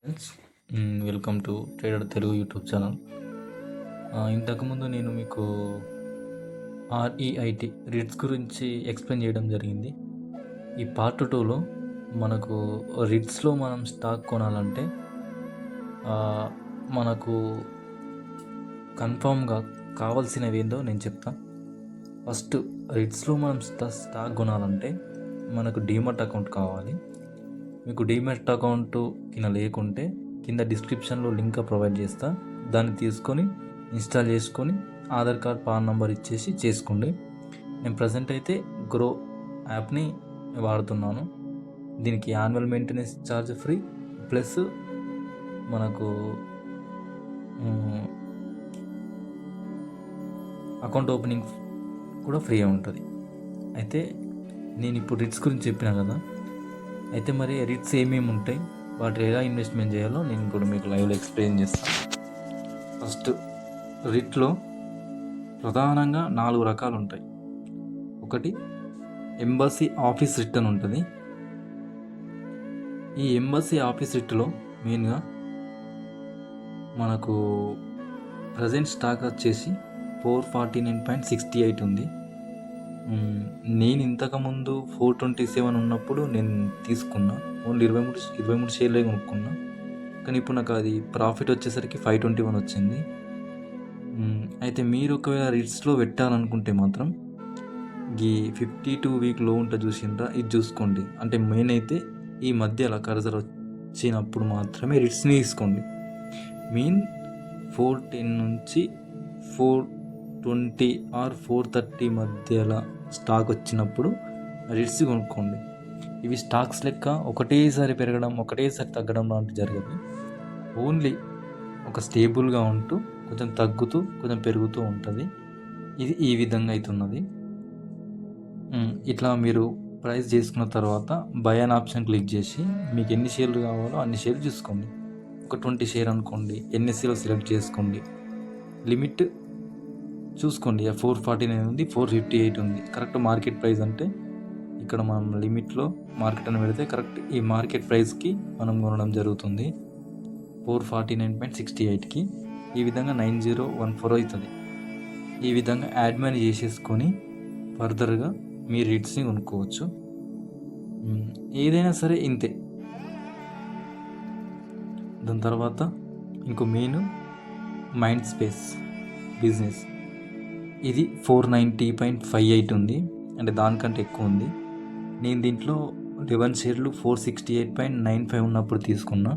Friends, welcome to trader Telugu YouTube channel. ఇంతకుముందు నేను మీకు REIT రిట్స్ గురించి ఎక్స్ప్లెయిన్ చేయడం జరిగింది. ఈ పార్ట్ 2లో మనకు రిట్స్లో మనం స్టాక్ కొనాలంటే మనకు కన్ఫామ్గా కావాల్సినవి ఏందో నేను చెప్తా. ఫస్ట్ రిట్స్లో మనం స్టాక్ కొనాలంటే మనకు డీమట్ అకౌంట్ కావాలి. మీకు డీమట్ అకౌంట్ కింద లేకుంటే కింద డిస్క్రిప్షన్లో లింక్ ప్రొవైడ్ చేస్తా, దాన్ని తీసుకొని ఇన్స్టాల్ చేసుకొని ఆధార్ కార్డ్ పాన్ నెంబర్ ఇచ్చేసి చేసుకోండి. నేను ప్రజెంట్ అయితే గ్రో యాప్ని వాడుతున్నాను. దీనికి annual maintenance charge free, plus మనకు అకౌంట్ ఓపెనింగ్ కూడా ఫ్రీగా ఉంటుంది. అయితే నేను ఇప్పుడు రిట్స్ గురించి చెప్పినా కదా, అయితే మరి రిట్స్ ఏమేమి ఉంటాయి, వాటి ఎలా ఇన్వెస్ట్మెంట్ చేయాలో నేను ఇప్పుడు మీకు లైవ్లో ఎక్స్ప్లెయిన్ చేస్తాను. ఫస్ట్, రిట్లో ప్రధానంగా 4 రకాలు ఉంటాయి. ఒకటి ఎంబసీ ఆఫీస్ రిట్ అని ఉంటుంది. ఈ ఎంబసీ ఆఫీస్ రిట్లో మెయిన్గా మనకు ప్రజెంట్ స్టాక్ వచ్చేసి 449.68 ఉంది. నేను ఇంతకుముందు 427 ఉన్నప్పుడు నేను తీసుకున్నా, ఓన్లీ 23 షేర్లే కొనుక్కున్నా. కానీ ఇప్పుడు నాకు అది ప్రాఫిట్ వచ్చేసరికి 521 వచ్చింది. అయితే మీరు ఒకవేళ రిట్స్లో పెట్టాలనుకుంటే మాత్రం ఈ 52 వీక్ లో ఉంటుంది చూసిండ్రా, ఇది చూసుకోండి. అంటే మెయిన్ అయితే ఈ మధ్యలో కర్జర్ వచ్చినప్పుడు మాత్రమే రిట్స్ని తీసుకోండి. మెయిన్ 410 నుంచి 420 ఆర్ 430 మధ్యలో స్టాక్ వచ్చినప్పుడు రిట్స్ కొనుక్కోండి. ఇవి స్టాక్స్ లెక్క ఒకటేసారి పెరగడం ఒకటేసారి తగ్గడం లాంటి జరగదు. ఓన్లీ ఒక స్టేబుల్గా ఉంటూ కొంచెం తగ్గుతూ కొంచెం పెరుగుతూ ఉంటుంది. ఇది ఈ విధంగా అవుతున్నది. ఇట్లా మీరు ప్రైస్ చేసుకున్న తర్వాత బై అన్ ఆప్షన్ క్లిక్ చేసి మీకు ఎన్ని షేర్లు కావాలో అన్ని షేర్లు చూసుకోండి. ఒక 20 షేర్ అనుకోండి, NSEలో సెలెక్ట్ చేసుకోండి. లిమిట్ చూసుకోండి, 449 ఉంది, 458 ఉంది. కరెక్ట్ మార్కెట్ ప్రైస్ అంటే ఇక్కడ మనం లిమిట్లో మార్కెట్ అని పెడితే కరెక్ట్ ఈ మార్కెట్ ప్రైస్కి మనం కొనడం జరుగుతుంది. 449.68కి ఈ విధంగా 9014 అవుతుంది. ఈ విధంగా యాడ్ మనీ చేసేసుకొని ఫర్దర్గా మీ రిట్స్ని కొనుక్కోవచ్చు. ఏదైనా సరే ఇంతే. దాని తర్వాత ఇంకో మెయిన్ మైండ్ స్పేస్ బిజినెస్, ఇది 490.58 ఉంది, అంటే దానికంటే ఎక్కువ ఉంది. నేను దీంట్లో 11 షేర్లు 468.95 ఉన్నప్పుడు తీసుకున్నా.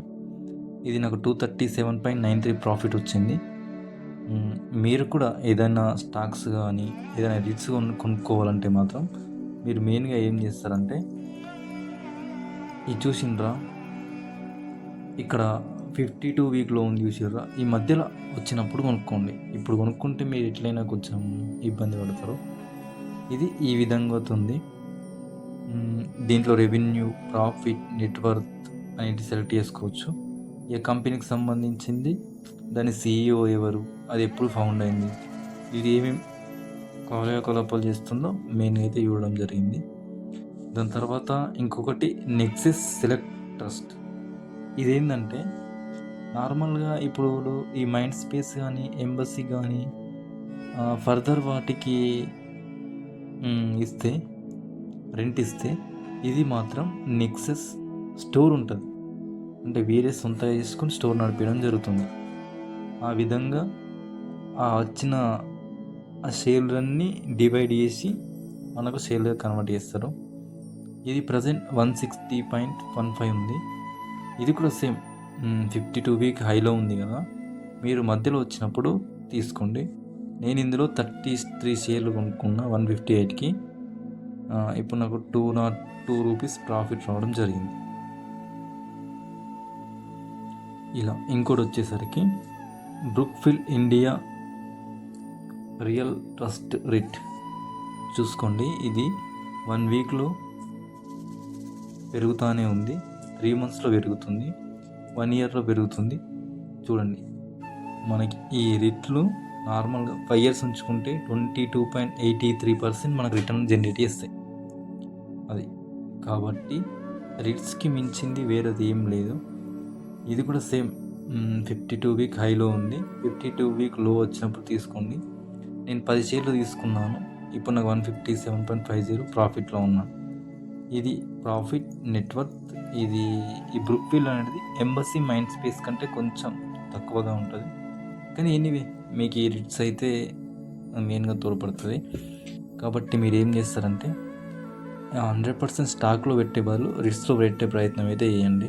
ఇది నాకు 237.93 ప్రాఫిట్ వచ్చింది. మీరు కూడా ఏదైనా స్టాక్స్ కానీ ఏదైనా రిట్స్ కొనుక్కోవాలంటే మాత్రం మీరు మెయిన్గా ఏం చేస్తారంటే, ఇది చూసిండ్రా ఇక్కడ 52 వీక్లో ఉంది చూసిర్రా, ఈ మధ్యలో వచ్చినప్పుడు కొనుక్కోండి. ఇప్పుడు కొనుక్కుంటే మీరు ఎట్లయినా కొంచెం ఇబ్బంది పడతారు. ఇది ఈ విధంగా అవుతుంది. దీంట్లో రెవెన్యూ, ప్రాఫిట్, నెట్వర్త్ అనేది సెలెక్ట్ చేసుకోవచ్చు. ఏ కంపెనీకి సంబంధించింది, దాని CEO ఎవరు, అది ఎప్పుడు ఫౌండ్ అయింది, ఇది ఏమేమి కార్యకలాపాలు చేస్తుందో మెయిన్ అయితే చూడడం జరిగింది. దాని తర్వాత ఇంకొకటి నెక్సస్ సెలెక్ట్ ట్రస్ట్. ఇదేంటంటే నార్మల్గా ఇప్పుడు ఈ మైండ్ స్పేస్ కానీ ఎంబసీ కానీ ఫర్దర్ వాటికి ఇస్తే రెంట్ ఇస్తే, ఇది మాత్రం నెక్సస్ స్టోర్ ఉంటుంది. అంటే వేరే సొంతగా చేసుకొని స్టోర్ నడిపించడం జరుగుతుంది. ఆ విధంగా వచ్చిన ఆ షేర్లన్నీ డివైడ్ చేసి మనకు షేర్లుగా కన్వర్ట్ చేస్తారు. ఇది ప్రజెంట్ 160.15 ఉంది. ఇది కూడా సేమ్ 52 వీక్ హైలో ఉంది కదా, మీరు మధ్యలో వచ్చినప్పుడు తీసుకోండి. నేను ఇందులో 33 షేర్లు కొనుక్కున్నా 158కి. ఇప్పుడు నాకు 202 రూపీస్ ప్రాఫిట్ రావడం జరిగింది. ఇలా ఇంకోటి వచ్చేసరికి Brookfield India real trust writ చూసుకోండి. ఇది 1 వీక్లో పెరుగుతూనే ఉంది, 3 మంత్స్లో పెరుగుతుంది, 1 ఇయర్లో పెరుగుతుంది. చూడండి, మనకి ఈ రిట్లు నార్మల్గా 5 ఇయర్స్ ఉంచుకుంటే 22.83% మనకు రిటర్న్ జనరేట్ చేస్తాయి. అది కాబట్టి రిట్స్కి మించింది వేరేది ఏం లేదు. ఇది కూడా సేమ్ 52 వీక్ హైలో ఉంది. 52 వీక్ లో వచ్చినప్పుడు తీసుకోండి. నేను 10 షేర్లు తీసుకున్నాను. ఇప్పుడు నాకు 157.50 ప్రాఫిట్లో ఉన్నాను. ఇది ప్రాఫిట్ నెట్వర్క్. ఇది ఈ బ్రూక్ఫీల్డ్ అనేది ఎంబసీ మైండ్ స్పేస్ కంటే కొంచెం తక్కువగా ఉంటుంది. కానీ ఎనీవే మీకు ఈ రిట్స్ అయితే మెయిన్గా తోడ్పడుతుంది. కాబట్టి మీరు ఏం చేస్తారంటే 100% స్టాక్లో పెట్టే బదులు రిట్స్లో పెట్టే ప్రయత్నం అయితే చేయండి.